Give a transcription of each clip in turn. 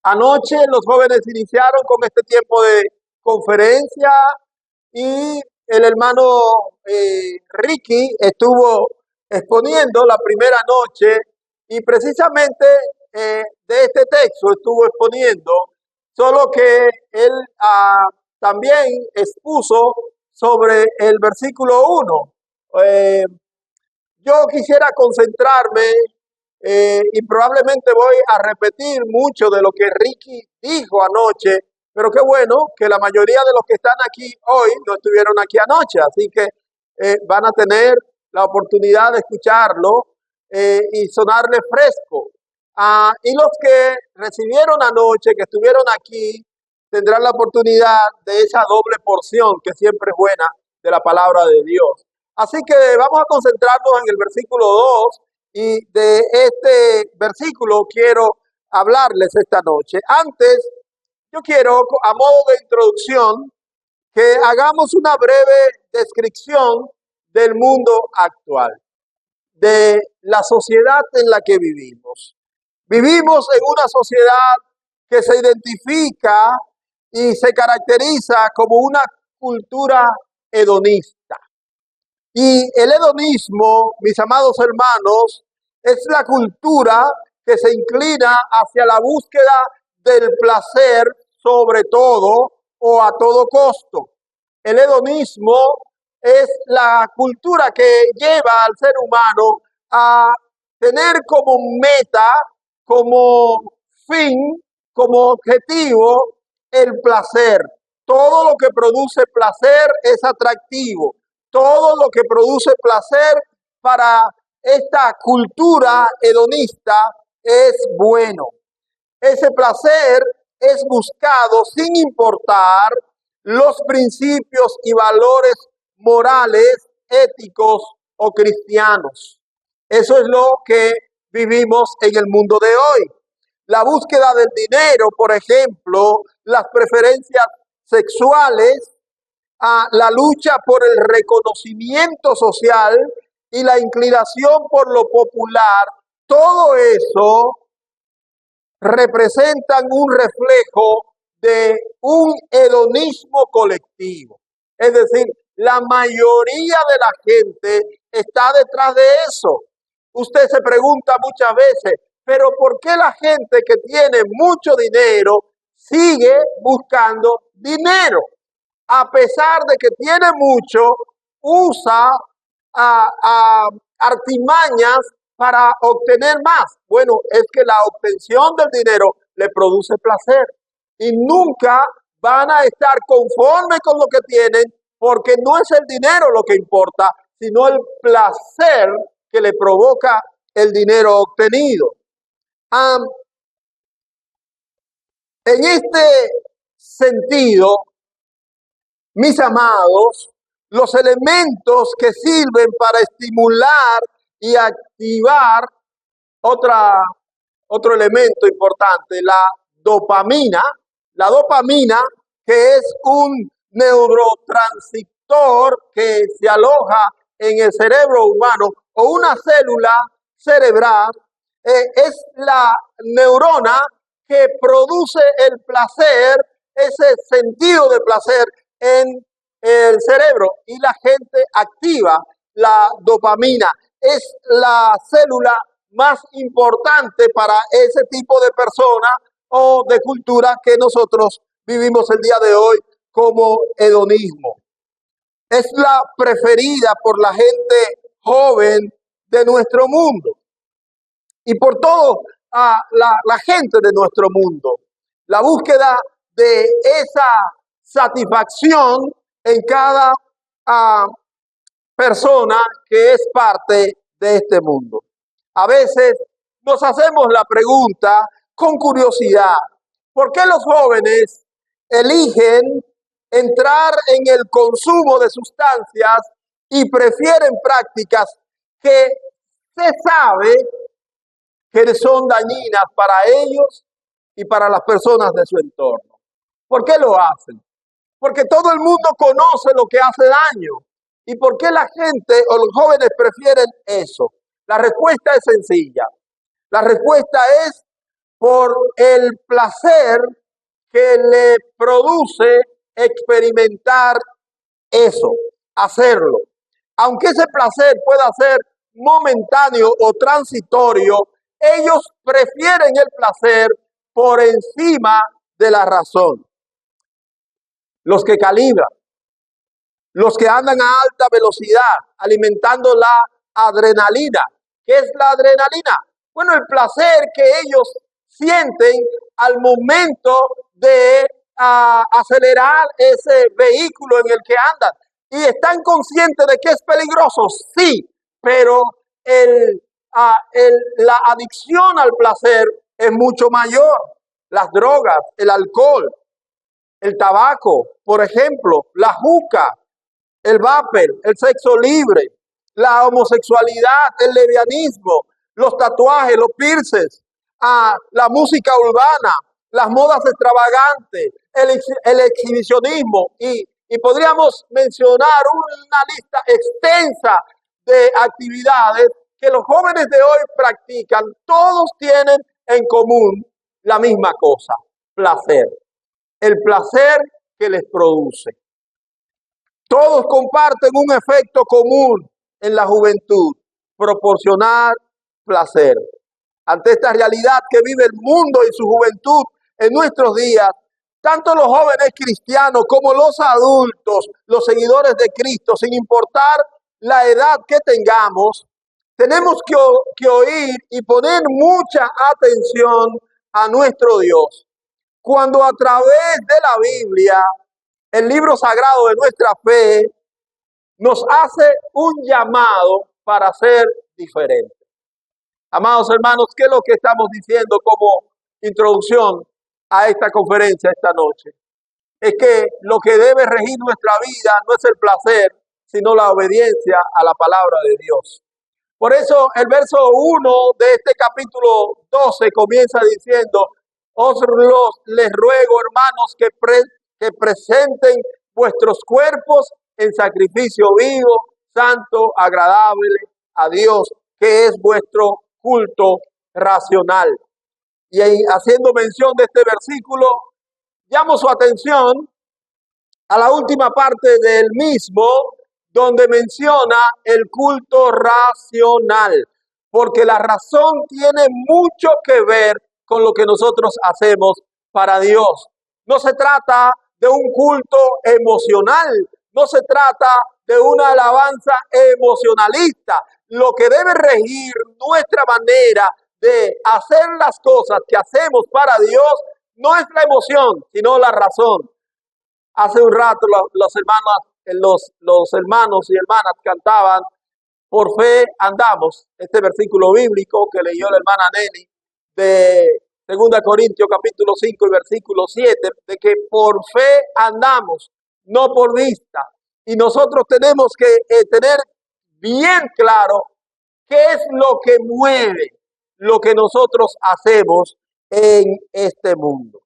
Anoche los jóvenes iniciaron con este tiempo de conferencia y el hermano Ricky estuvo exponiendo la primera noche y precisamente de este texto estuvo exponiendo, solo que él también expuso sobre el versículo 1. Yo quisiera concentrarme y probablemente voy a repetir mucho de lo que Ricky dijo anoche, pero qué bueno que la mayoría de los que están aquí hoy no estuvieron aquí anoche, así que van a tener la oportunidad de escucharlo y sonarle fresco. Y los que recibieron anoche, que estuvieron aquí, tendrán la oportunidad de esa doble porción que siempre es buena de la palabra de Dios. Así que vamos a concentrarnos en el versículo 2 y de este versículo quiero hablarles esta noche. Antes, yo quiero, a modo de introducción, que hagamos una breve descripción del mundo actual, de la sociedad en la que vivimos. Vivimos en una sociedad que se identifica y se caracteriza como una cultura hedonista. Y el hedonismo, mis amados hermanos, es la cultura que se inclina hacia la búsqueda del placer sobre todo o a todo costo. El hedonismo es la cultura que lleva al ser humano a tener como meta, como fin, como objetivo el placer. Todo lo que produce placer es atractivo. Todo lo que produce placer para esta cultura hedonista es bueno. Ese placer es buscado sin importar los principios y valores morales, éticos o cristianos. Eso es lo que vivimos en el mundo de hoy. La búsqueda del dinero, por ejemplo, las preferencias sexuales, la lucha por el reconocimiento social y la inclinación por lo popular, todo eso representan un reflejo de un hedonismo colectivo. Es decir, la mayoría de la gente está detrás de eso. Usted se pregunta muchas veces, pero ¿por qué la gente que tiene mucho dinero sigue buscando dinero? A pesar de que tiene mucho, usa artimañas para obtener más. Bueno, es que la obtención del dinero le produce placer y nunca van a estar conformes con lo que tienen, porque no es el dinero lo que importa, sino el placer que le provoca el dinero obtenido. En este sentido, mis amados, los elementos que sirven para estimular y activar otro elemento importante, la dopamina que es un neurotransmisor que se aloja en el cerebro humano o una célula cerebral, es la neurona que produce el placer, ese sentido de placer en el cerebro, y la gente activa la dopamina. Es la célula más importante para ese tipo de persona o de cultura que nosotros vivimos el día de hoy como hedonismo. Es la preferida por la gente joven de nuestro mundo y por todo la gente de nuestro mundo. La búsqueda de esa satisfacción en cada persona que es parte de este mundo. A veces nos hacemos la pregunta con curiosidad, ¿por qué los jóvenes eligen entrar en el consumo de sustancias y prefieren prácticas que se sabe que son dañinas para ellos y para las personas de su entorno? ¿Por qué lo hacen? Porque todo el mundo conoce lo que hace daño. ¿Y por qué la gente o los jóvenes prefieren eso? La respuesta es sencilla. La respuesta es por el placer que le produce experimentar eso, hacerlo. Aunque ese placer pueda ser momentáneo o transitorio, ellos prefieren el placer por encima de la razón. Los que calibran, los que andan a alta velocidad, alimentando la adrenalina. ¿Qué es la adrenalina? Bueno, el placer que ellos sienten al momento de acelerar ese vehículo en el que andan. Y están conscientes de que es peligroso, sí, pero la adicción al placer es mucho mayor. Las drogas, el alcohol, el tabaco, por ejemplo, la juca, el vapor, el sexo libre, la homosexualidad, el lesbianismo, los tatuajes, los piercings, la música urbana, las modas extravagantes, el exhibicionismo y podríamos mencionar una lista extensa de actividades que los jóvenes de hoy practican. Todos tienen en común la misma cosa, placer, el placer que les produce. Todos comparten un efecto común en la juventud, proporcionar placer. Ante esta realidad que vive el mundo y su juventud en nuestros días, tanto los jóvenes cristianos como los adultos, los seguidores de Cristo, sin importar la edad que tengamos, tenemos que oír y poner mucha atención a nuestro Dios. Cuando a través de la Biblia, el libro sagrado de nuestra fe, nos hace un llamado para ser diferente. Amados hermanos, ¿qué es lo que estamos diciendo como introducción a esta conferencia esta noche? Es que lo que debe regir nuestra vida no es el placer, sino la obediencia a la palabra de Dios. Por eso el verso 1 de este capítulo 12 comienza diciendo: les ruego, hermanos, que presenten vuestros cuerpos en sacrificio vivo, santo, agradable a Dios, que es vuestro culto racional. Y haciendo mención de este versículo, llamo su atención a la última parte del mismo, donde menciona el culto racional, porque la razón tiene mucho que ver con lo que nosotros hacemos para Dios. No se trata de un culto emocional, no se trata de una alabanza emocionalista. Lo que debe regir nuestra manera de hacer las cosas que hacemos para Dios no es la emoción, sino la razón. Hace un rato los hermanos y hermanas cantaban: por fe andamos. Este versículo bíblico que leyó la hermana Nelly de 2 Corintios capítulo 5 y versículo 7, de que por fe andamos, no por vista. Y nosotros tenemos que tener bien claro qué es lo que mueve lo que nosotros hacemos en este mundo.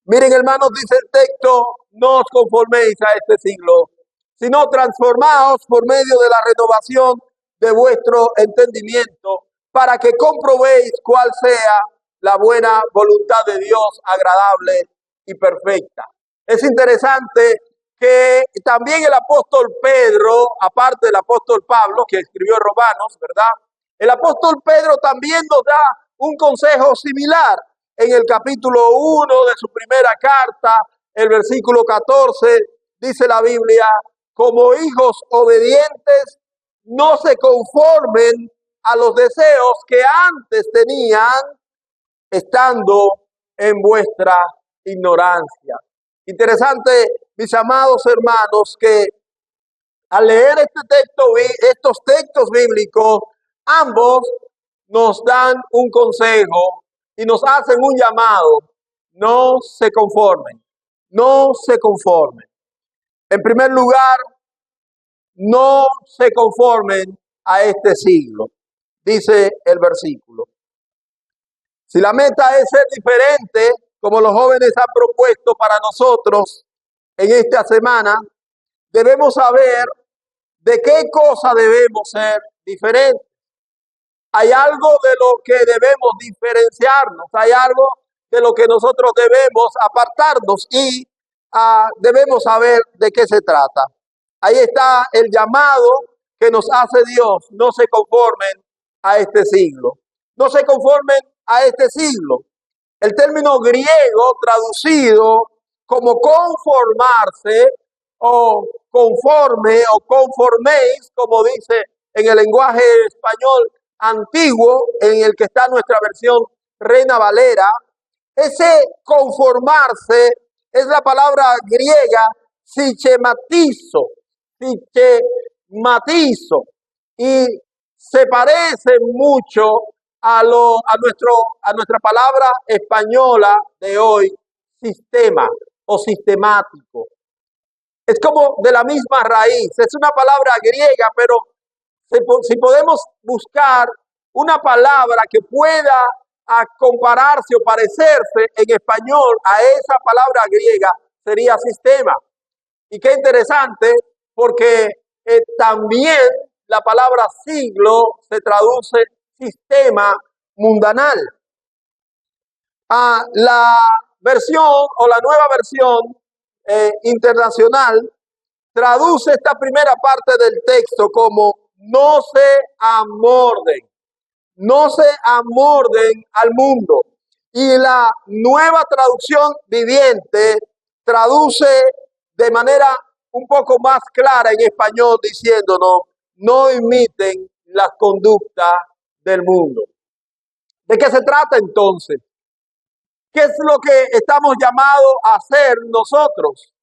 Miren, hermanos, dice el texto: no os conforméis a este siglo, sino transformaos por medio de la renovación de vuestro entendimiento, para que comprobéis cuál sea la buena voluntad de Dios, agradable y perfecta. Es interesante que también el apóstol Pedro, aparte del apóstol Pablo, que escribió Romanos, ¿verdad? El apóstol Pedro también nos da un consejo similar. En el capítulo 1 de su primera carta, el versículo 14, dice la Biblia: como hijos obedientes, no se conformen a los deseos que antes tenían, estando en vuestra ignorancia. Interesante, mis amados hermanos, que al leer estos textos bíblicos, ambos nos dan un consejo y nos hacen un llamado: no se conformen, no se conformen. En primer lugar, no se conformen a este siglo, dice el versículo. Si la meta es ser diferente, como los jóvenes han propuesto para nosotros en esta semana, debemos saber de qué cosa debemos ser diferentes. Hay algo de lo que debemos diferenciarnos, hay algo de lo que nosotros debemos apartarnos y debemos saber de qué se trata. Ahí está el llamado que nos hace Dios. No se conformen a este siglo. No se conformen a este siglo. El término griego traducido como conformarse o conforme o conforméis, como dice en el lenguaje español antiguo, en el que está nuestra versión Reina Valera, ese conformarse es la palabra griega sichematizo, sichematizo, y se parece mucho a nuestra palabra española de hoy, sistema o sistemático. Es como de la misma raíz, es una palabra griega, pero si podemos buscar una palabra que pueda compararse o parecerse en español a esa palabra griega, sería sistema. Y qué interesante, porque también la palabra siglo se traduce sistema mundanal. La versión o la nueva versión internacional traduce esta primera parte del texto como no se amorden, no se amorden al mundo. Y la nueva traducción viviente traduce de manera un poco más clara en español diciéndonos, no imiten las conductas del mundo. ¿De qué se trata entonces? ¿Qué es lo que estamos llamados a hacer nosotros?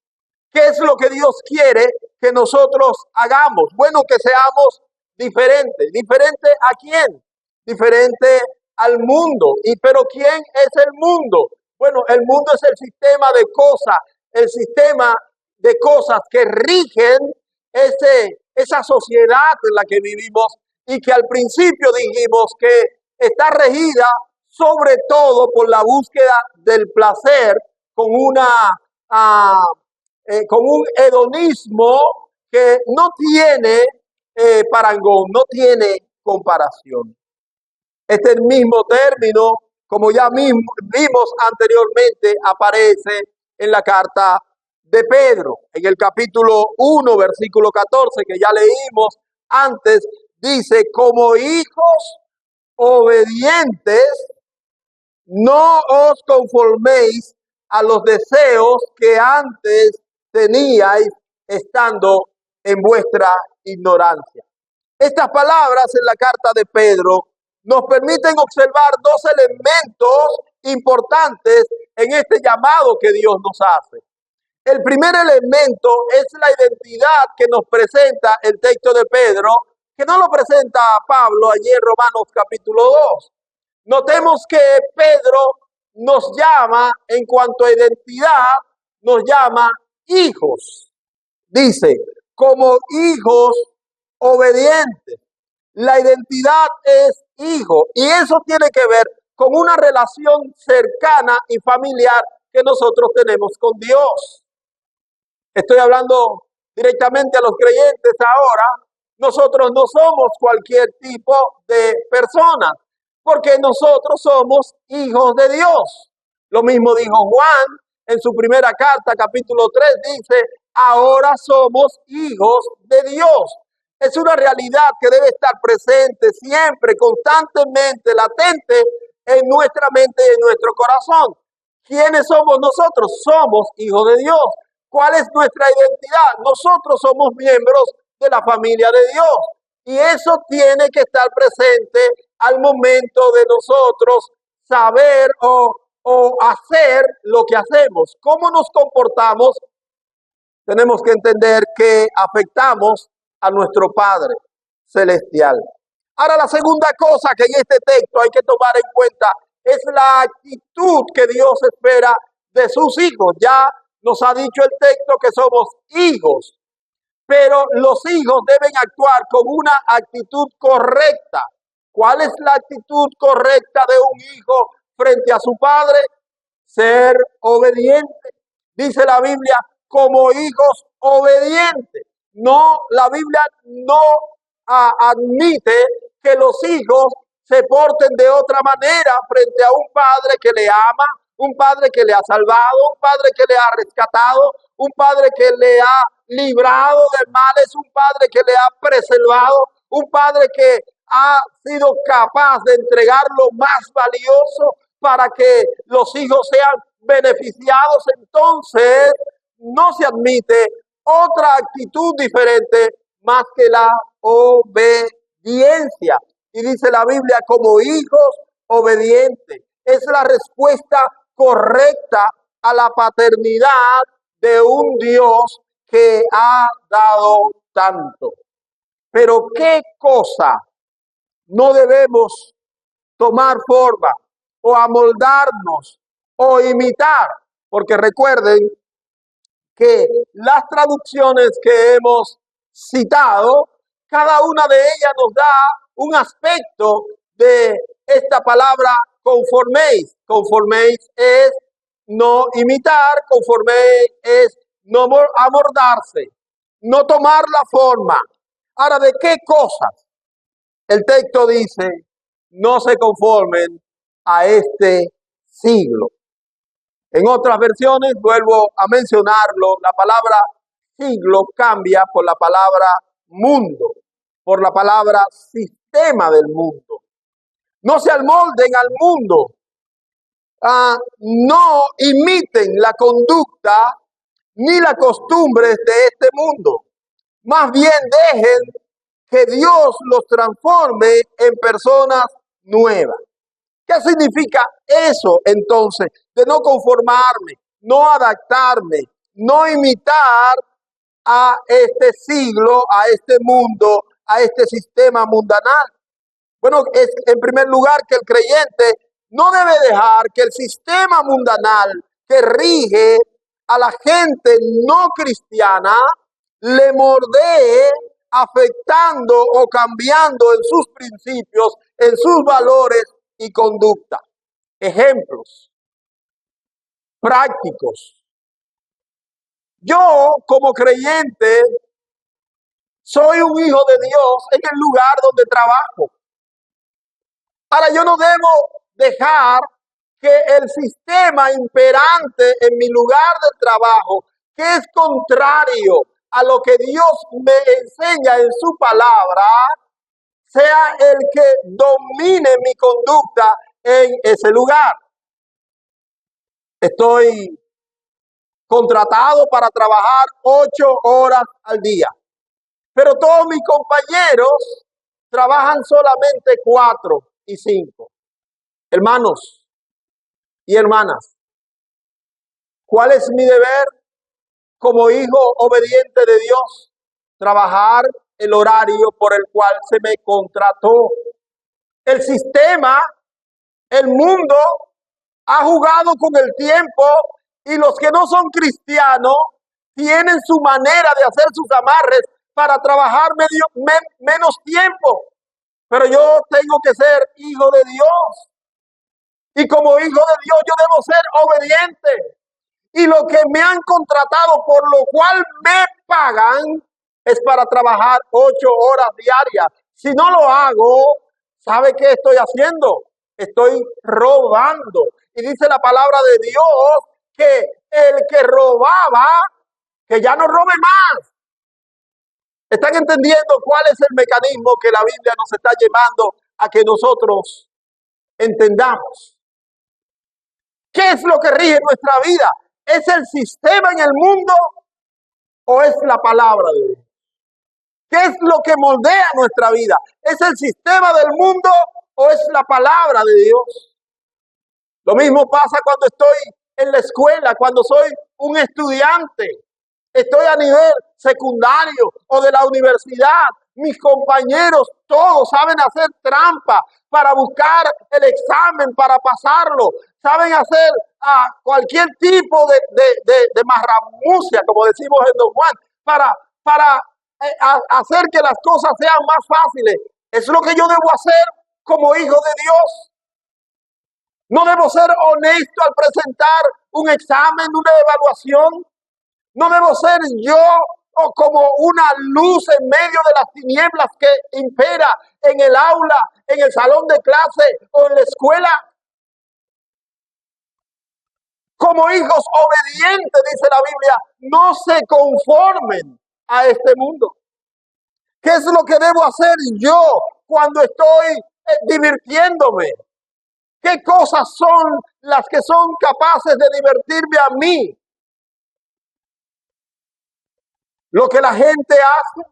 ¿Qué es lo que Dios quiere que nosotros hagamos? Bueno, que seamos diferentes. ¿Diferente a quién? Diferente al mundo. Pero ¿quién es el mundo? Bueno, el mundo es el sistema de cosas, el sistema de cosas que rigen esa sociedad en la que vivimos y que al principio dijimos que está regida sobre todo por la búsqueda del placer con con un hedonismo que no tiene parangón, no tiene comparación. Este mismo término, como ya vimos anteriormente, aparece en la carta de Pedro, en el capítulo 1, versículo 14, que ya leímos antes, dice, como hijos obedientes, no os conforméis a los deseos que antes teníais estando en vuestra ignorancia. Estas palabras en la carta de Pedro nos permiten observar dos elementos importantes en este llamado que Dios nos hace. El primer elemento es la identidad que nos presenta el texto de Pedro, que no lo presenta Pablo allí en Romanos capítulo 2. Notemos que Pedro nos llama, en cuanto a identidad, nos llama hijos. Dice, como hijos obedientes. La identidad es hijo y eso tiene que ver con una relación cercana y familiar que nosotros tenemos con Dios. Estoy hablando directamente a los creyentes ahora. Nosotros no somos cualquier tipo de persona, porque nosotros somos hijos de Dios. Lo mismo dijo Juan en su primera carta, capítulo 3, dice, ahora somos hijos de Dios. Es una realidad que debe estar presente siempre, constantemente, latente en nuestra mente y en nuestro corazón. ¿Quiénes somos nosotros? Somos hijos de Dios. ¿Cuál es nuestra identidad? Nosotros somos miembros de la familia de Dios. Y eso tiene que estar presente al momento de nosotros saber o hacer lo que hacemos. ¿Cómo nos comportamos? Tenemos que entender que afectamos a nuestro Padre Celestial. Ahora, la segunda cosa que en este texto hay que tomar en cuenta es la actitud que Dios espera de sus hijos. Ya nos ha dicho el texto que somos hijos, pero los hijos deben actuar con una actitud correcta. ¿Cuál es la actitud correcta de un hijo frente a su padre? Ser obediente. Dice la Biblia, como hijos obedientes. No, la Biblia no admite que los hijos se porten de otra manera frente a un padre que le ama, un padre que le ha salvado, un padre que le ha rescatado, un padre que le ha librado de males, un padre que le ha preservado, un padre que ha sido capaz de entregar lo más valioso para que los hijos sean beneficiados. Entonces no se admite otra actitud diferente más que la obediencia. Y dice la Biblia, como hijos obedientes. Es la respuesta correcta a la paternidad de un Dios que ha dado tanto. Pero ¿qué cosa no debemos tomar forma o amoldarnos o imitar? Porque recuerden que las traducciones que hemos citado, cada una de ellas nos da un aspecto de esta palabra conforméis. Conforméis es no imitar, conforméis es no amoldarse, no tomar la forma. Ahora, ¿de qué cosas? El texto dice, no se conformen a este siglo. En otras versiones, vuelvo a mencionarlo, la palabra siglo cambia por la palabra mundo, por la palabra sistema del mundo. No se amolden al mundo, no imiten la conducta ni las costumbres de este mundo. Más bien dejen que Dios los transforme en personas nuevas. ¿Qué significa eso entonces? De no conformarme, no adaptarme, no imitar a este siglo, a este mundo, a este sistema mundanal. Bueno, es en primer lugar que el creyente no debe dejar que el sistema mundanal que rige a la gente no cristiana le moldee, afectando o cambiando en sus principios, en sus valores y conducta. Ejemplos prácticos. Yo, como creyente, soy un hijo de Dios en el lugar donde trabajo. Ahora, yo no debo dejar que el sistema imperante en mi lugar de trabajo, que es contrario a lo que Dios me enseña en su palabra, sea el que domine mi conducta en ese lugar. Estoy contratado para trabajar 8 horas al día, pero todos mis compañeros trabajan solamente 4 y 5. Hermanos y hermanas, ¿cuál es mi deber como hijo obediente de Dios? Trabajar el horario por el cual se me contrató. El sistema, el mundo, ha jugado con el tiempo y los que no son cristianos tienen su manera de hacer sus amarres para trabajar menos tiempo. Pero yo tengo que ser hijo de Dios. Y como hijo de Dios yo debo ser obediente. Y lo que me han contratado, por lo cual me pagan, es para trabajar 8 horas diarias. Si no lo hago, ¿sabe qué estoy haciendo? Estoy robando. Y dice la palabra de Dios que el que robaba, que ya no robe más. ¿Están entendiendo cuál es el mecanismo que la Biblia nos está llevando a que nosotros entendamos? ¿Qué es lo que rige nuestra vida? ¿Es el sistema en el mundo o es la palabra de Dios? ¿Qué es lo que moldea nuestra vida? ¿Es el sistema del mundo o es la palabra de Dios? Lo mismo pasa cuando estoy en la escuela, cuando soy un estudiante. Estoy a nivel secundario o de la universidad. Mis compañeros todos saben hacer trampa para buscar el examen, para pasarlo. Saben hacer cualquier tipo de marramucia, como decimos en Don Juan, para hacer que las cosas sean más fáciles. Es lo que yo debo hacer como hijo de Dios. No debo ser honesto al presentar un examen, una evaluación. No debo ser yo o como una luz en medio de las tinieblas que impera en el aula, en el salón de clase o en la escuela. Como hijos obedientes, dice la Biblia, no se conformen a este mundo. ¿Qué es lo que debo hacer yo cuando estoy divirtiéndome? ¿Qué cosas son las que son capaces de divertirme a mí? Lo que la gente hace,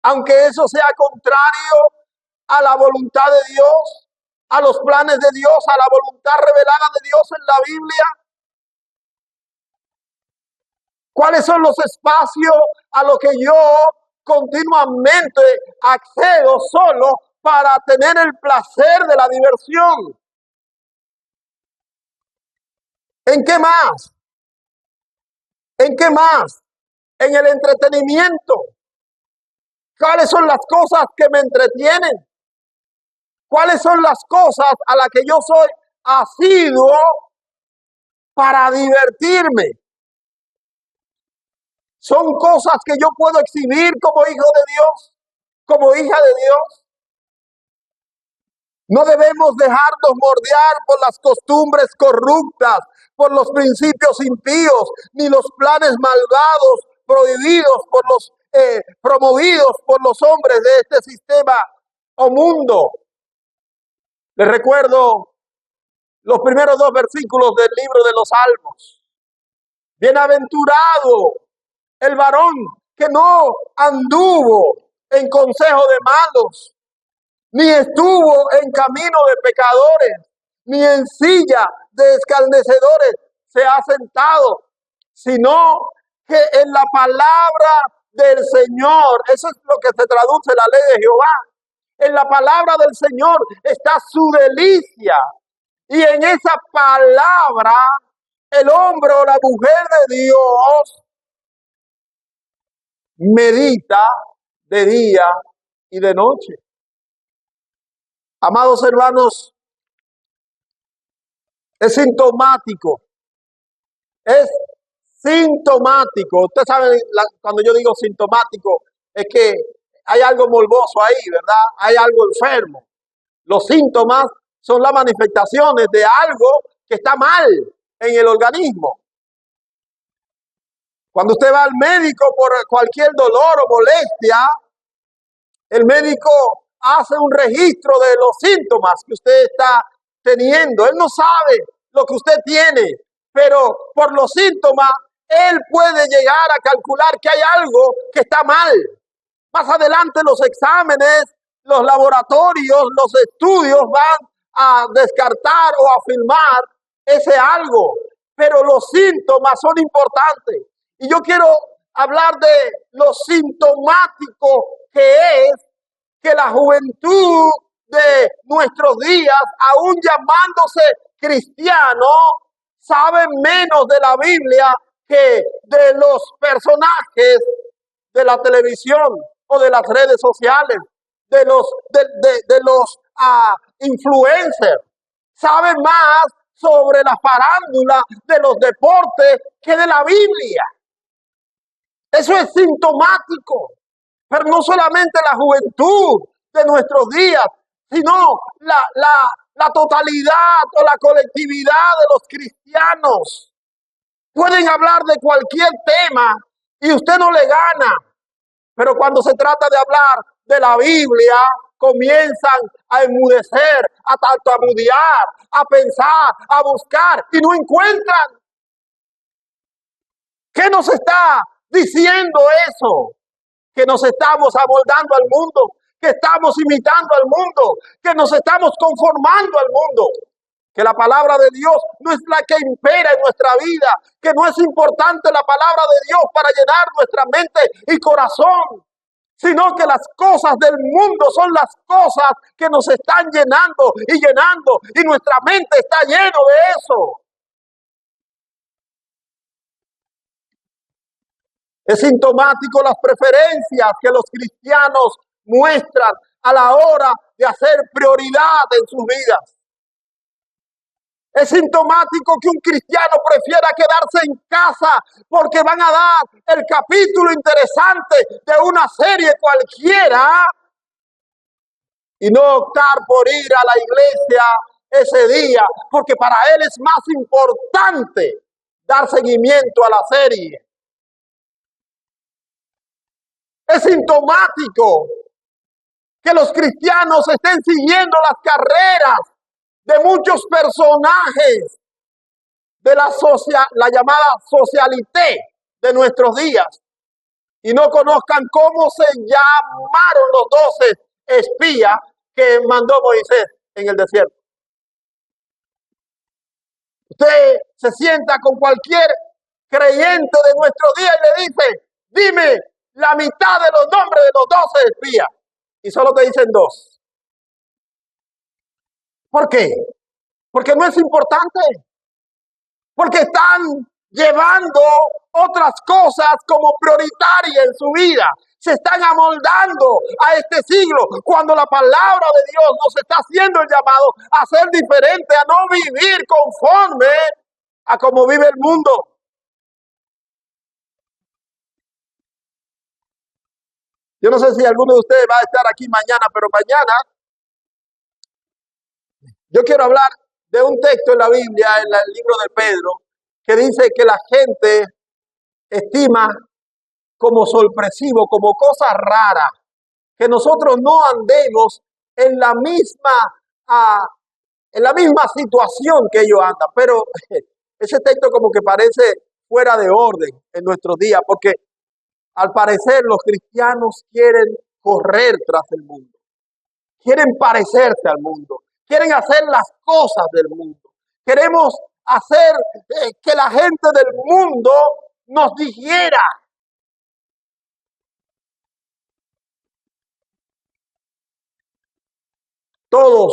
aunque eso sea contrario a la voluntad de Dios, a los planes de Dios, a la voluntad revelada de Dios en la Biblia. ¿Cuáles son los espacios a los que yo continuamente accedo solo para tener el placer de la diversión? ¿En qué más? ¿En qué más? En el entretenimiento. ¿Cuáles son las cosas que me entretienen? ¿Cuáles son las cosas a las que yo soy asiduo para divertirme? Son cosas que yo puedo exhibir como hijo de Dios, como hija de Dios. No debemos dejarnos mordear por las costumbres corruptas, por los principios impíos, ni los planes malvados prohibidos por los promovidos por los hombres de este sistema o mundo. Les recuerdo los primeros 2 versículos del libro de los Salmos. Bienaventurado el varón que no anduvo en consejo de malos, ni estuvo en camino de pecadores, ni en silla de escarnecedores se ha sentado, sino que en la palabra del Señor, eso es lo que se traduce la ley de Jehová, en la palabra del Señor está su delicia, y en esa palabra el hombre o la mujer de Dios medita de día y de noche. Amados hermanos, es sintomático. Ustedes saben, cuando yo digo sintomático, es que hay algo morboso ahí, ¿verdad? Hay algo enfermo. Los síntomas son las manifestaciones de algo que está mal en el organismo. Cuando usted va al médico por cualquier dolor o molestia, el médico hace un registro de los síntomas que usted está teniendo. Él no sabe lo que usted tiene, pero por los síntomas, él puede llegar a calcular que hay algo que está mal. Más adelante los exámenes, los laboratorios, los estudios van a descartar o a afirmar ese algo, pero los síntomas son importantes. Y yo quiero hablar de lo sintomático que es que la juventud de nuestros días, aún llamándose cristiano, sabe menos de la Biblia que de los personajes de la televisión o de las redes sociales, de los influencers. Sabe más sobre la farándula de los deportes que de la Biblia. Eso es sintomático. Pero no solamente la juventud de nuestros días, sino la totalidad o la colectividad de los cristianos. Pueden hablar de cualquier tema y usted no le gana. Pero cuando se trata de hablar de la Biblia, comienzan a enmudecer, a tartamudear, a pensar, a buscar y no encuentran. ¿Qué nos está diciendo eso? Que nos estamos amoldando al mundo, que estamos imitando al mundo, que nos estamos conformando al mundo, que la palabra de Dios no es la que impera en nuestra vida, que no es importante la palabra de Dios para llenar nuestra mente y corazón, sino que las cosas del mundo son las cosas que nos están llenando y nuestra mente está lleno de eso. Es sintomático las preferencias que los cristianos muestran a la hora de hacer prioridad en sus vidas. Es sintomático que un cristiano prefiera quedarse en casa porque van a dar el capítulo interesante de una serie cualquiera y no optar por ir a la iglesia ese día, porque para él es más importante dar seguimiento a la serie. Es sintomático que los cristianos estén siguiendo las carreras de muchos personajes de la llamada socialité de nuestros días y no conozcan cómo se llamaron los 12 espías que mandó Moisés en el desierto. Usted se sienta con cualquier creyente de nuestro día y le dice, dime la mitad de los nombres de los 12 espías. Y solo te dicen 2. ¿Por qué? Porque no es importante. Porque están llevando otras cosas como prioritaria en su vida. Se están amoldando a este siglo cuando la palabra de Dios nos está haciendo el llamado a ser diferente, a no vivir conforme a cómo vive el mundo. Yo no sé si alguno de ustedes va a estar aquí mañana, pero mañana yo quiero hablar de un texto en la Biblia, en el libro de Pedro, que dice que la gente estima como sorpresivo, como cosa rara, que nosotros no andemos en la misma situación que ellos andan. Pero ese texto como que parece fuera de orden en nuestros días, porque al parecer los cristianos quieren correr tras el mundo, quieren parecerse al mundo, quieren hacer las cosas del mundo. Queremos hacer que la gente del mundo nos digiera. Toda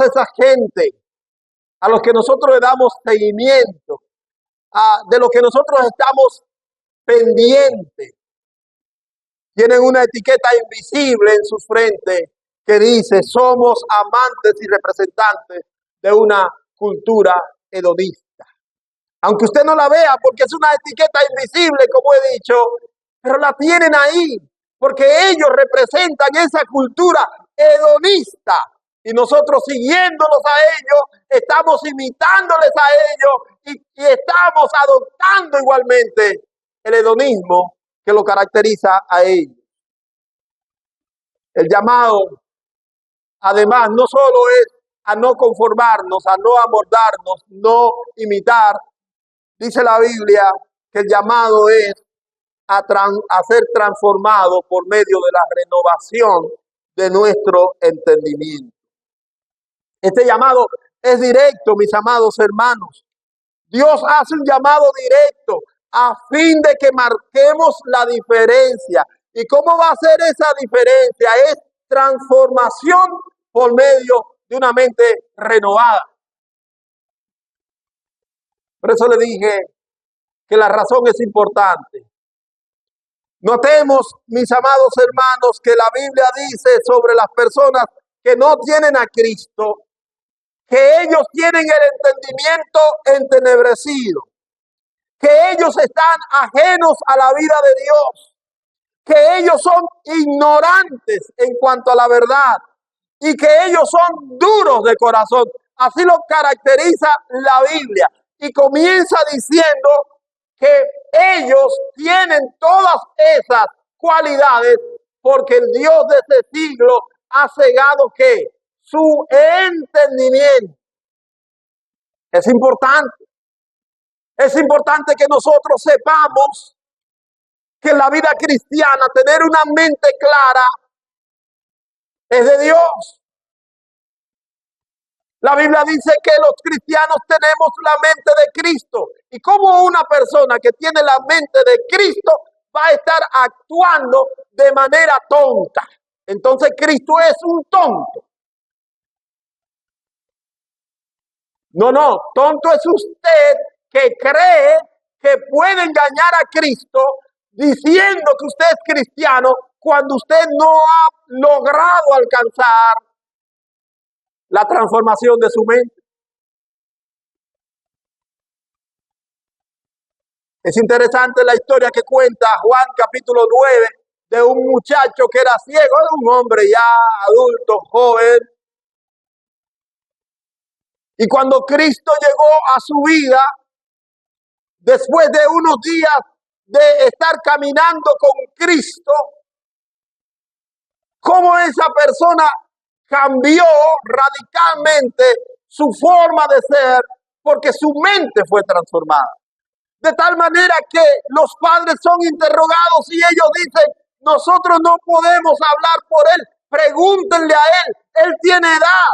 esa gente a los que nosotros le damos seguimiento, de lo que nosotros estamos pendientes, tienen una etiqueta invisible en su frente que dice, somos amantes y representantes de una cultura hedonista. Aunque usted no la vea porque es una etiqueta invisible, como he dicho, pero la tienen ahí porque ellos representan esa cultura hedonista y nosotros siguiéndolos a ellos, estamos imitándoles a ellos y estamos adoptando igualmente el hedonismo que lo caracteriza a ellos. El llamado, además, no solo es a no conformarnos, a no amoldarnos, no imitar. Dice la Biblia que el llamado es a ser transformado por medio de la renovación de nuestro entendimiento. Este llamado es directo, mis amados hermanos. Dios hace un llamado directo a fin de que marquemos la diferencia. ¿Y cómo va a ser esa diferencia? Es transformación por medio de una mente renovada. Por eso le dije que la razón es importante. Notemos, mis amados hermanos, que la Biblia dice sobre las personas que no tienen a Cristo, que ellos tienen el entendimiento entenebrecido, que ellos están ajenos a la vida de Dios, que ellos son ignorantes en cuanto a la verdad y que ellos son duros de corazón. Así lo caracteriza la Biblia. Y comienza diciendo que ellos tienen todas esas cualidades porque el Dios de este siglo ha cegado que su entendimiento. Es importante. Es importante que nosotros sepamos que en la vida cristiana tener una mente clara es de Dios. La Biblia dice que los cristianos tenemos la mente de Cristo. ¿Y cómo una persona que tiene la mente de Cristo va a estar actuando de manera tonta? Entonces Cristo es un tonto. No, tonto es usted que cree que puede engañar a Cristo diciendo que usted es cristiano cuando usted no ha logrado alcanzar la transformación de su mente. Es interesante la historia que cuenta Juan capítulo 9 de un muchacho que era ciego, de un hombre ya adulto, joven. Y cuando Cristo llegó a su vida, después de unos días de estar caminando con Cristo, cómo esa persona cambió radicalmente su forma de ser porque su mente fue transformada. De tal manera que los padres son interrogados y ellos dicen, nosotros no podemos hablar por él, pregúntenle a él tiene edad.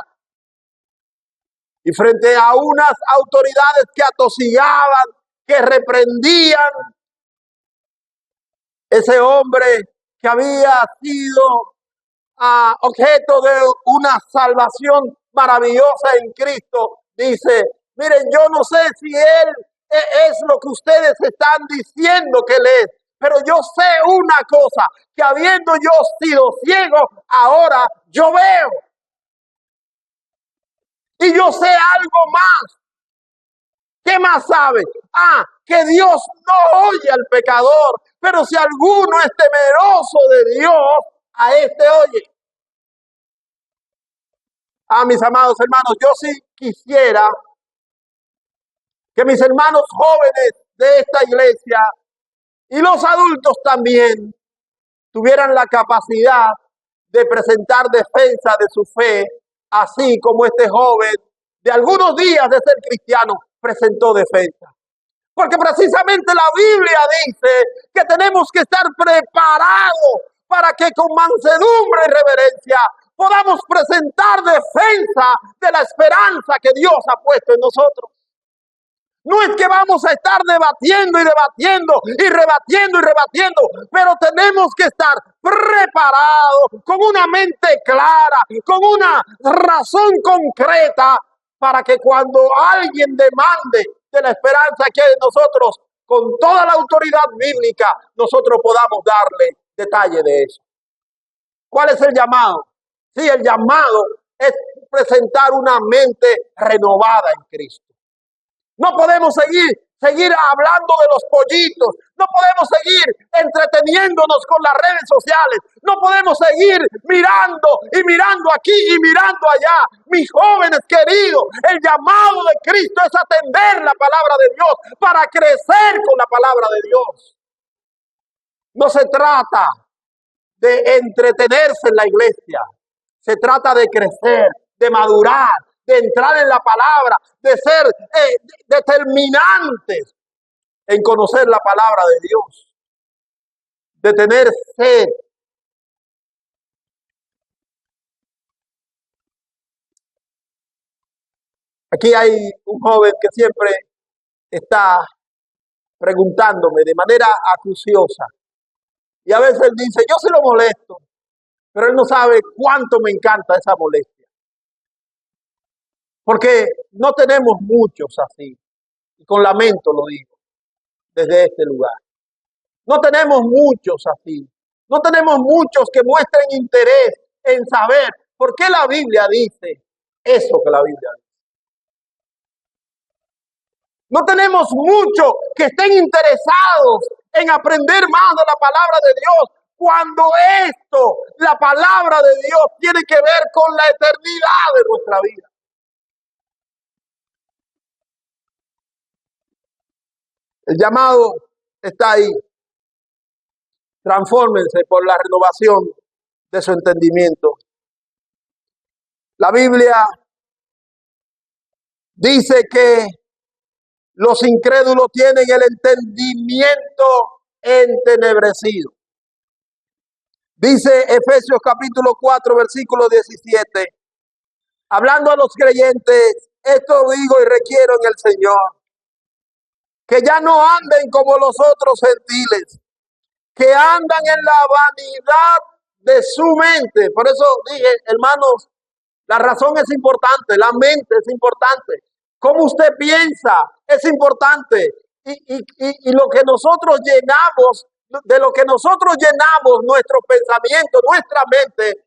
Y frente a unas autoridades que atosigaban, que reprendían, ese hombre que había sido objeto de una salvación maravillosa en Cristo, dice, miren, yo no sé si él es lo que ustedes están diciendo que él es, pero yo sé una cosa, que habiendo yo sido ciego, ahora yo veo. Y yo sé algo más. ¿Qué más sabe? Que Dios no oye al pecador, pero si alguno es temeroso de Dios, a este oye. Mis amados hermanos, yo sí quisiera que mis hermanos jóvenes de esta iglesia y los adultos también tuvieran la capacidad de presentar defensa de su fe, así como este joven de algunos días de ser cristiano presentó defensa. Porque precisamente la Biblia dice que tenemos que estar preparados para que con mansedumbre y reverencia podamos presentar defensa de la esperanza que Dios ha puesto en nosotros. No es que vamos a estar debatiendo y debatiendo y rebatiendo y rebatiendo, pero tenemos que estar preparados con una mente clara, con una razón concreta, para que cuando alguien demande de la esperanza que hay en nosotros, con toda la autoridad bíblica, nosotros podamos darle detalle de eso. ¿Cuál es el llamado? Sí, el llamado es presentar una mente renovada en Cristo. No podemos seguir hablando de los pollitos. No podemos seguir entreteniéndonos con las redes sociales. No podemos seguir mirando y mirando aquí y mirando allá. Mis jóvenes queridos, el llamado de Cristo es atender la palabra de Dios para crecer con la palabra de Dios. No se trata de entretenerse en la iglesia. Se trata de crecer, de madurar, de entrar en la palabra, de ser determinantes en conocer la palabra de Dios, de tener sed. Aquí hay un joven que siempre está preguntándome de manera acuciosa, y a veces dice, yo se lo molesto, pero él no sabe cuánto me encanta esa molestia. Porque no tenemos muchos así, y con lamento lo digo, desde este lugar. No tenemos muchos así, no tenemos muchos que muestren interés en saber por qué la Biblia dice eso que la Biblia dice. No tenemos muchos que estén interesados en aprender más de la palabra de Dios, cuando esto, la palabra de Dios, tiene que ver con la eternidad de nuestra vida. El llamado está ahí. Transfórmense por la renovación de su entendimiento. La Biblia dice que los incrédulos tienen el entendimiento entenebrecido. Dice Efesios capítulo 4, versículo 17. Hablando a los creyentes, esto digo y requiero en el Señor, que ya no anden como los otros gentiles, que andan en la vanidad de su mente. Por eso dije, hermanos, la razón es importante, la mente es importante. Cómo usted piensa es importante. Y lo que nosotros llenamos, de lo que nosotros llenamos nuestro pensamiento, nuestra mente,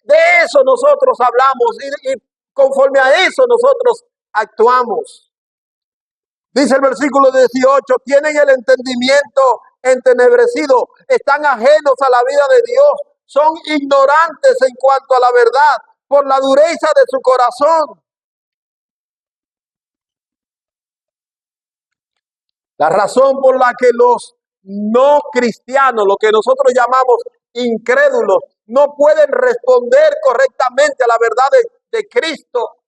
de eso nosotros hablamos. Y conforme a eso nosotros actuamos. Dice el versículo 18, tienen el entendimiento entenebrecido, están ajenos a la vida de Dios, son ignorantes en cuanto a la verdad por la dureza de su corazón. La razón por la que los no cristianos, lo que nosotros llamamos incrédulos, no pueden responder correctamente a la verdad de Cristo,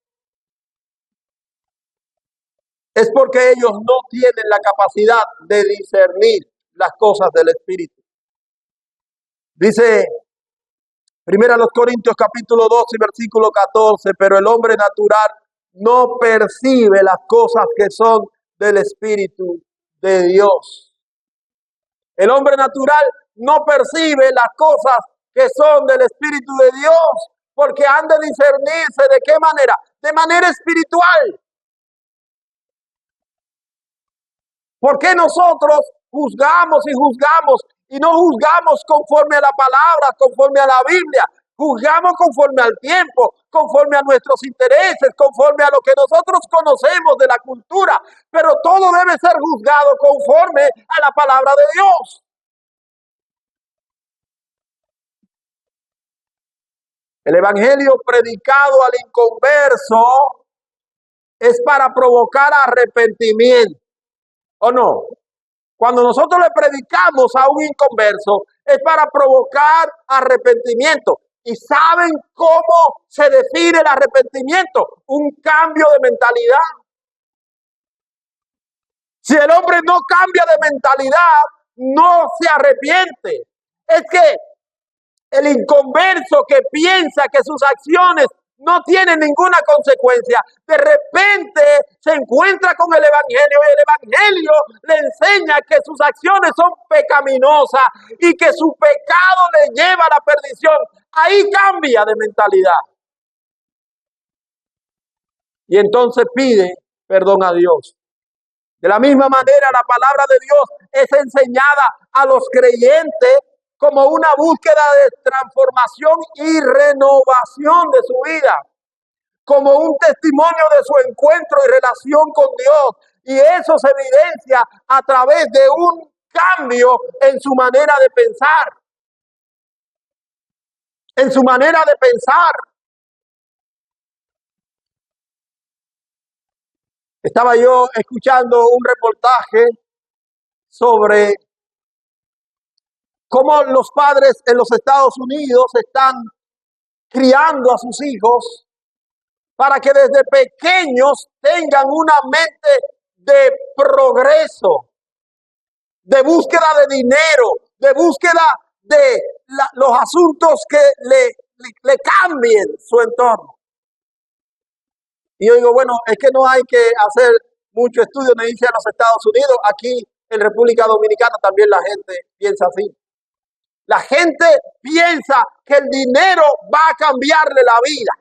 es porque ellos no tienen la capacidad de discernir las cosas del Espíritu. Dice 1 Corintios capítulo 12, versículo 14, pero el hombre natural no percibe las cosas que son del Espíritu de Dios. El hombre natural no percibe las cosas que son del Espíritu de Dios, porque han de discernirse ¿de qué manera? De manera espiritual. ¿Por qué nosotros juzgamos y no juzgamos conforme a la palabra, conforme a la Biblia? Juzgamos conforme al tiempo, conforme a nuestros intereses, conforme a lo que nosotros conocemos de la cultura, pero todo debe ser juzgado conforme a la palabra de Dios. El evangelio predicado al inconverso es para provocar arrepentimiento, ¿o no? Cuando nosotros le predicamos a un inconverso es para provocar arrepentimiento. ¿Y saben cómo se define el arrepentimiento? Un cambio de mentalidad. Si el hombre no cambia de mentalidad, no se arrepiente. Es que el inconverso que piensa que sus acciones no tienen ninguna consecuencia, de repente se encuentra con el Evangelio y el Evangelio le enseña que sus acciones son pecaminosas y que su pecado le lleva a la perdición. Ahí cambia de mentalidad. Y entonces pide perdón a Dios. De la misma manera, la palabra de Dios es enseñada a los creyentes como una búsqueda de transformación y renovación de su vida, como un testimonio de su encuentro y relación con Dios. Y eso se evidencia a través de un cambio en su manera de pensar. En su manera de pensar. Estaba yo escuchando un reportaje sobre cómo los padres en los Estados Unidos están criando a sus hijos para que desde pequeños tengan una mente de progreso, de búsqueda de dinero, de búsqueda de los asuntos que le cambien su entorno. Y yo digo, bueno, es que no hay que hacer mucho estudio, me dice, en los Estados Unidos, aquí en República Dominicana también la gente piensa así. La gente piensa que el dinero va a cambiarle la vida,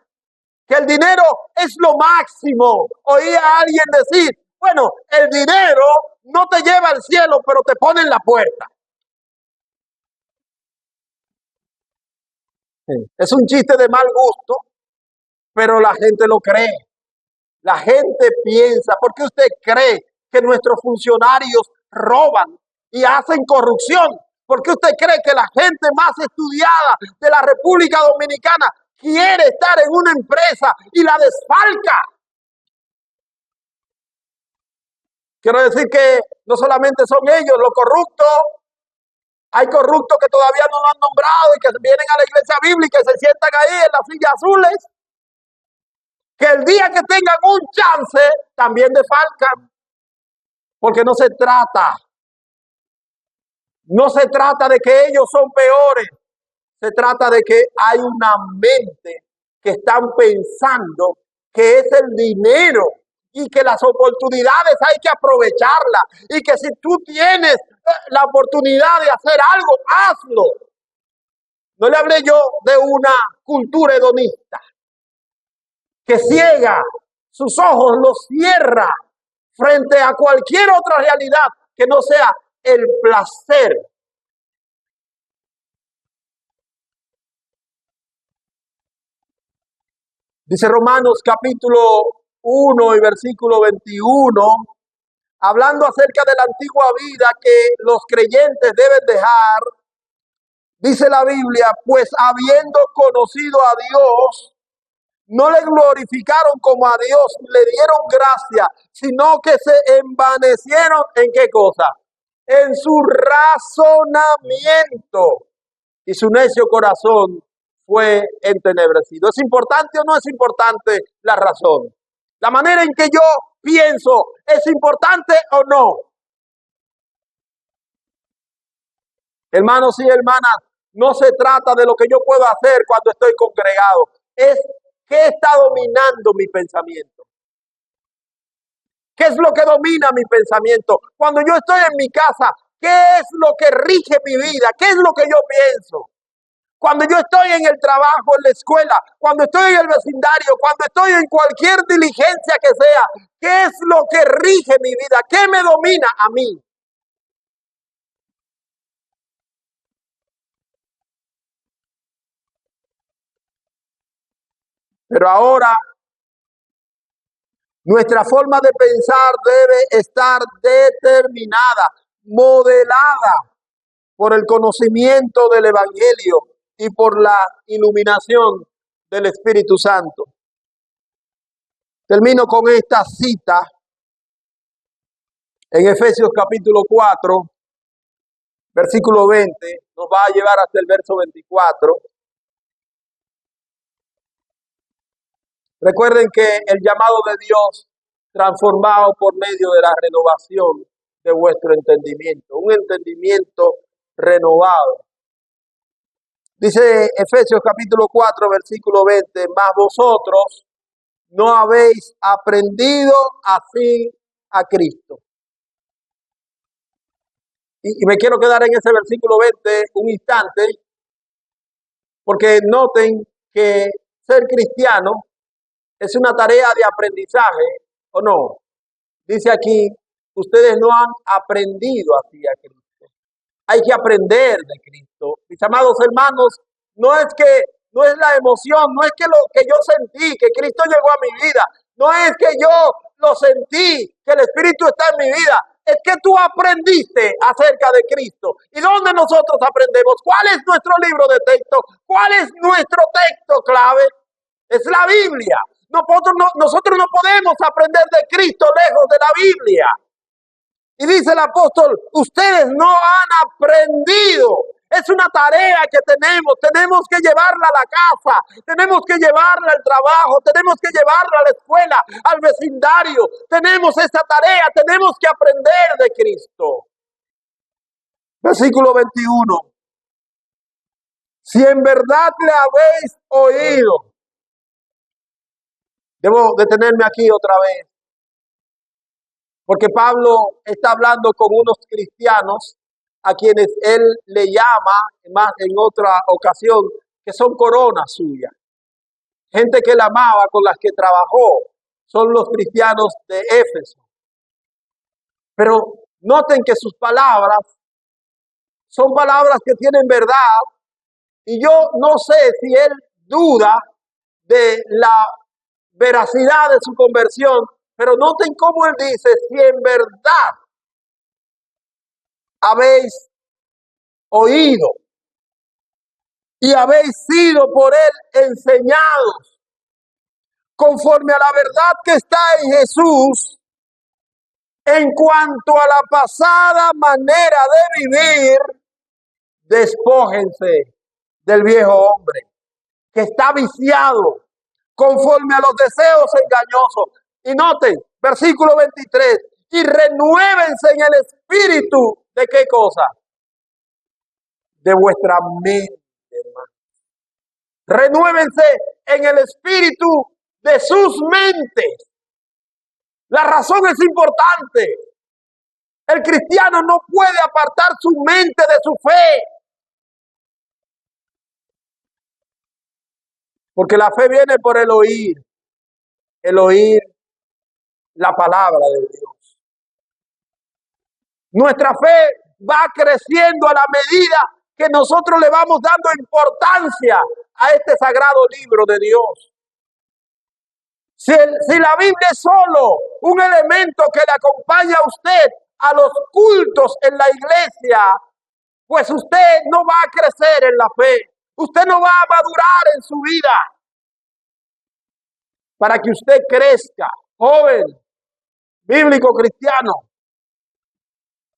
que el dinero es lo máximo. Oí a alguien decir, bueno, el dinero no te lleva al cielo, pero te pone en la puerta. Es un chiste de mal gusto, pero la gente lo cree. La gente piensa, ¿por qué usted cree que nuestros funcionarios roban y hacen corrupción? ¿Por qué usted cree que la gente más estudiada de la República Dominicana quiere estar en una empresa y la desfalca? Quiero decir que no solamente son ellos los corruptos, hay corruptos que todavía no lo han nombrado y que vienen a la iglesia bíblica y se sientan ahí en las sillas azules, que el día que tengan un chance también defalcan, porque no se trata de que ellos son peores, se trata de que hay una mente que están pensando que es el dinero y que las oportunidades hay que aprovecharlas y que si tú tienes la oportunidad de hacer algo, hazlo. No le hablé yo de una cultura hedonista que ciega sus ojos, los cierra frente a cualquier otra realidad que no sea el placer. Dice Romanos capítulo 1 y versículo 21, hablando acerca de la antigua vida que los creyentes deben dejar. Dice la Biblia, pues habiendo conocido a Dios, no le glorificaron como a Dios, le dieron gracia, sino que se envanecieron ¿en qué cosa? En su razonamiento, y su necio corazón fue entenebrecido. ¿Es importante o no es importante la razón? La manera en que yo pienso, ¿es importante o no? Hermanos y hermanas, no se trata de lo que yo puedo hacer cuando estoy congregado. Es qué está dominando mi pensamiento. ¿Qué es lo que domina mi pensamiento? Cuando yo estoy en mi casa, ¿qué es lo que rige mi vida? ¿Qué es lo que yo pienso? Cuando yo estoy en el trabajo, en la escuela, cuando estoy en el vecindario, cuando estoy en cualquier diligencia que sea, ¿qué es lo que rige mi vida? ¿Qué me domina a mí? Pero ahora nuestra forma de pensar debe estar determinada, modelada por el conocimiento del Evangelio y por la iluminación del Espíritu Santo. Termino con esta cita en Efesios capítulo 4, versículo 20, nos va a llevar hasta el verso 24. Recuerden que el llamado de Dios transformado por medio de la renovación de vuestro entendimiento, un entendimiento renovado. Dice Efesios capítulo 4, versículo 20, mas vosotros no habéis aprendido así a Cristo. Y me quiero quedar en ese versículo 20 un instante, porque noten que ser cristiano es una tarea de aprendizaje, ¿o no? Dice aquí, ustedes no han aprendido así a Cristo. Hay que aprender de Cristo. Mis amados hermanos, no es la emoción, no es que lo que yo sentí, que Cristo llegó a mi vida, no es que yo lo sentí, que el Espíritu está en mi vida, es que tú aprendiste acerca de Cristo. ¿Y dónde nosotros aprendemos? ¿Cuál es nuestro libro de texto? ¿Cuál es nuestro texto clave? Es la Biblia. Nosotros no podemos aprender de Cristo lejos de la Biblia. Y dice el apóstol, ustedes no han aprendido. Es una tarea que tenemos que llevarla a la casa, tenemos que llevarla al trabajo, tenemos que llevarla a la escuela, al vecindario. Tenemos esa tarea, tenemos que aprender de Cristo. Versículo 21. Si en verdad le habéis oído. Debo detenerme aquí otra vez, porque Pablo está hablando con unos cristianos a quienes él le llama, más en otra ocasión, que son coronas suyas. Gente que él amaba, con las que trabajó, son los cristianos de Éfeso. Pero noten que sus palabras son palabras que tienen verdad, y yo no sé si él duda de la veracidad de su conversión, pero noten cómo él dice, si en verdad habéis oído y habéis sido por él enseñados conforme a la verdad que está en Jesús, en cuanto a la pasada manera de vivir, despójense del viejo hombre que está viciado conforme a los deseos engañosos. Y noten, versículo 23, y renuévense en el espíritu de qué cosa? De vuestra mente, hermano. Renuévense en el espíritu de sus mentes. La razón es importante. El cristiano no puede apartar su mente de su fe. Porque la fe viene por el oír la palabra de Dios. Nuestra fe va creciendo a la medida que nosotros le vamos dando importancia a este sagrado libro de Dios. Si la Biblia es solo un elemento que le acompaña a usted a los cultos en la iglesia, pues usted no va a crecer en la fe. Usted no va a madurar en su vida. Para que usted crezca, joven, bíblico cristiano,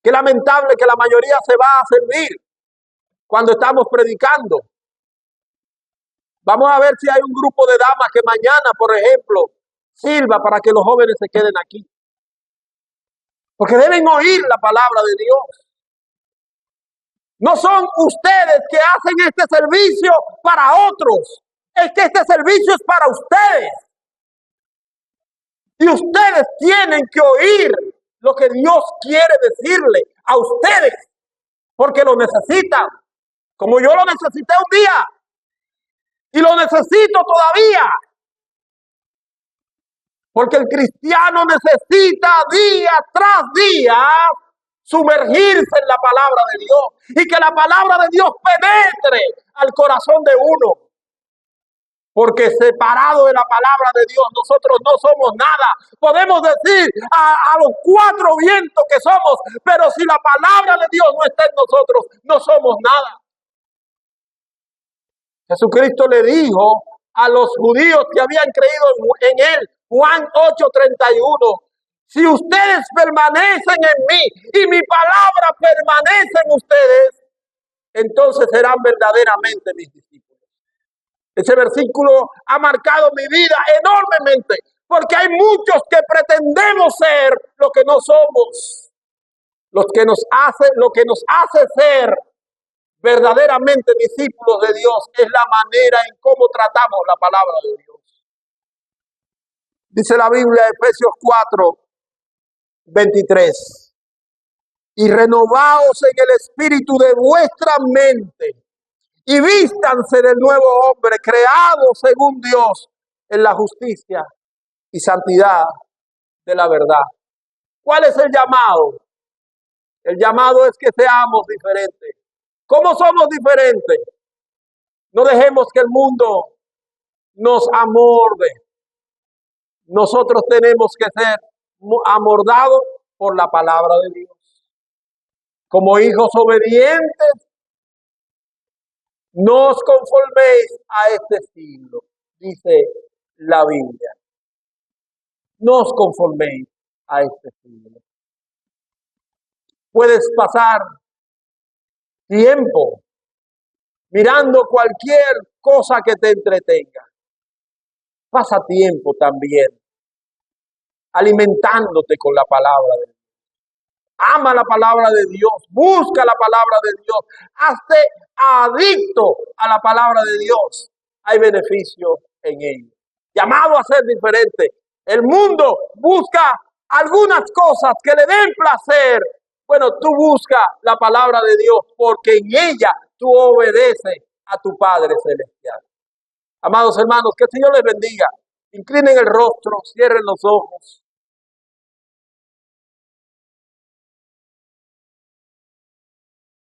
qué lamentable que la mayoría se va a servir cuando estamos predicando. Vamos a ver si hay un grupo de damas que mañana, por ejemplo, sirva para que los jóvenes se queden aquí. Porque deben oír la palabra de Dios. No son ustedes que hacen este servicio para otros. Es que este servicio es para ustedes. Y ustedes tienen que oír lo que Dios quiere decirle a ustedes. Porque lo necesitan. Como yo lo necesité un día. Y lo necesito todavía. Porque el cristiano necesita día tras día sumergirse en la palabra de Dios. Y que la palabra de Dios penetre al corazón de uno. Porque separado de la palabra de Dios, nosotros no somos nada. Podemos decir a los cuatro vientos que somos, pero si la palabra de Dios no está en nosotros, no somos nada. Jesucristo le dijo a los judíos que habían creído en él, Juan 8:31, si ustedes permanecen en mí y mi palabra permanece en ustedes, entonces serán verdaderamente mis discípulos. Ese versículo ha marcado mi vida enormemente, porque hay muchos que pretendemos ser lo que no somos. Lo que nos hace ser verdaderamente discípulos de Dios es la manera en cómo tratamos la palabra de Dios. Dice la Biblia, Efesios 4:23, y renovaos en el espíritu de vuestra mente, y vístanse del nuevo hombre, creado según Dios, en la justicia y santidad de la verdad. ¿Cuál es el llamado? El llamado es que seamos diferentes. ¿Cómo somos diferentes? No dejemos que el mundo nos amorde. Nosotros tenemos que ser amordados por la palabra de Dios. Como hijos obedientes, no os conforméis a este siglo, dice la Biblia. No os conforméis a este siglo. Puedes pasar tiempo mirando cualquier cosa que te entretenga. Pasa tiempo también alimentándote con la palabra de Dios. Ama la palabra de Dios, busca la palabra de Dios, hazte adicto a la palabra de Dios. Hay beneficio en ello. Llamado a ser diferente. El mundo busca algunas cosas que le den placer. Bueno, tú busca la palabra de Dios porque en ella tú obedeces a tu Padre Celestial. Amados hermanos, que el Señor les bendiga. Inclinen el rostro, cierren los ojos.